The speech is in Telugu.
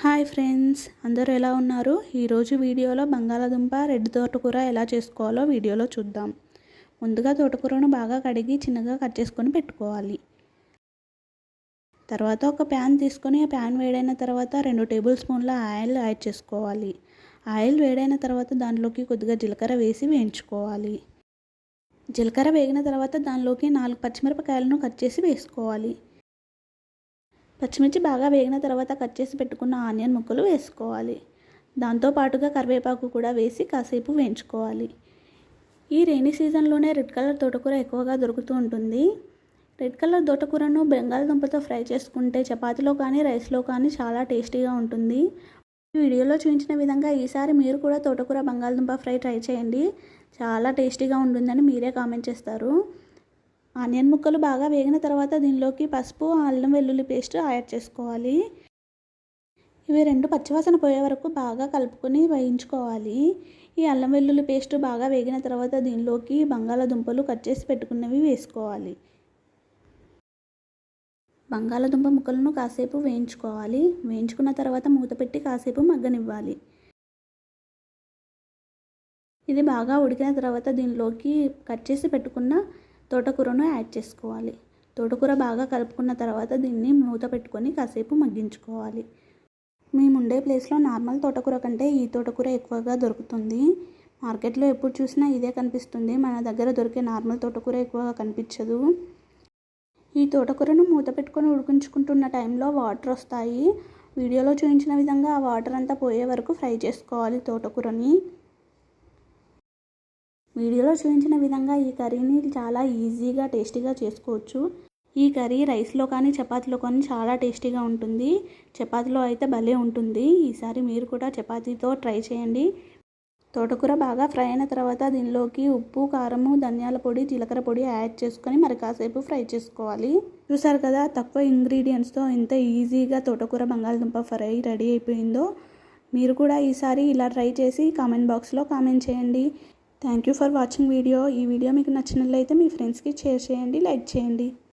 హాయ్ ఫ్రెండ్స్, అందరూ ఎలా ఉన్నారు? ఈరోజు వీడియోలో బంగాళాదుంప రెడ్ తోటకూర ఎలా చేసుకోవాలో వీడియోలో చూద్దాం. ముందుగా తోటకూరను బాగా కడిగి చిన్నగా కట్ చేసుకొని పెట్టుకోవాలి. తర్వాత ఒక ప్యాన్ తీసుకొని ఆ ప్యాన్ వేడైన తర్వాత 2 టేబుల్ స్పూన్ల ఆయిల్ యాడ్ చేసుకోవాలి. ఆయిల్ వేడైన తర్వాత దానిలోకి కొద్దిగా జీలకర్ర వేసి వేయించుకోవాలి. జీలకర్ర వేగిన తర్వాత దానిలోకి 4 పచ్చిమిరపకాయలను కట్ చేసి వేసుకోవాలి. పచ్చిమిర్చి బాగా వేగిన తర్వాత కట్ చేసి పెట్టుకున్న ఆనియన్ ముక్కలు వేసుకోవాలి. దాంతోపాటుగా కరివేపాకు కూడా వేసి కాసేపు వేయించుకోవాలి. ఈ రైనీ సీజన్లోనే రెడ్ కలర్ తోటకూర ఎక్కువగా దొరుకుతూ ఉంటుంది. రెడ్ కలర్ తోటకూరను బంగాళదుంపతో ఫ్రై చేసుకుంటే చపాతీలో కానీ రైస్లో కానీ చాలా టేస్టీగా ఉంటుంది. ఈ వీడియోలో చూపించిన విధంగా ఈసారి మీరు కూడా తోటకూర బంగాళదుంప ఫ్రై ట్రై చేయండి. చాలా టేస్టీగా ఉంటుందని మీరే కామెంట్ చేస్తారు. ఆనియన్ ముక్కలు బాగా వేగిన తర్వాత దీనిలోకి పసుపు, అల్లం వెల్లుల్లి పేస్ట్ యాడ్ చేసుకోవాలి. ఇవి 2 పచ్చివాసన పోయే వరకు బాగా కలుపుకొని వేయించుకోవాలి. ఈ అల్లం వెల్లుల్లి పేస్ట్ బాగా వేగిన తర్వాత దీనిలోకి బంగాళాదుంపలు కట్ చేసి పెట్టుకున్నవి వేసుకోవాలి. బంగాళాదుంప ముక్కలను కాసేపు వేయించుకోవాలి. వేయించుకున్న తర్వాత మూత పెట్టి కాసేపు మగ్గనివ్వాలి. ఇది బాగా ఉడికిన తర్వాత దీనిలోకి కట్ చేసి పెట్టుకున్న తోటకూరను యాడ్ చేసుకోవాలి. తోటకూర బాగా కలుపుకున్న తర్వాత దీన్ని మూత పెట్టుకొని కాసేపు మగ్గించుకోవాలి. మేము ఉండే ప్లేస్లో నార్మల్ తోటకూర కంటే ఈ తోటకూర ఎక్కువగా దొరుకుతుంది. మార్కెట్లో ఎప్పుడు చూసినా ఇదే కనిపిస్తుంది. మన దగ్గర దొరికే నార్మల్ తోటకూర ఎక్కువగా కనిపించదు. ఈ తోటకూరను మూత పెట్టుకొని ఉడికించుకుంటున్న టైంలో వాటర్ వస్తాయి. వీడియోలో చూపించిన విధంగా ఆ వాటర్ అంతా పోయే వరకు ఫ్రై చేసుకోవాలి తోటకూరని. వీడియోలో చూపించిన విధంగా ఈ కర్రీని చాలా ఈజీగా టేస్టీగా చేసుకోవచ్చు. ఈ కర్రీ రైస్లో కానీ చపాతీలో కానీ చాలా టేస్టీగా ఉంటుంది. చపాతీలో అయితే భలే ఉంటుంది. ఈసారి మీరు కూడా చపాతీతో ట్రై చేయండి. తోటకూర బాగా ఫ్రై అయిన తర్వాత దీనిలోకి ఉప్పు, కారము, ధనియాల పొడి, జీలకర్ర పొడి యాడ్ చేసుకొని మరి కాసేపు ఫ్రై చేసుకోవాలి. చూసారు కదా, తక్కువ ఇంగ్రీడియంట్స్తో ఎంత ఈజీగా తోటకూర బంగాళదుంప ఫ్రై రెడీ అయిపోయిందో. మీరు కూడా ఈసారి ఇలా ట్రై చేసి కామెంట్ బాక్స్లో కామెంట్ చేయండి. Thank you for watching video. ఈ వీడియో మీకు నచ్చినట్లయితే మీ ఫ్రెండ్స్కి షేర్ చేయండి, లైక్ చేయండి.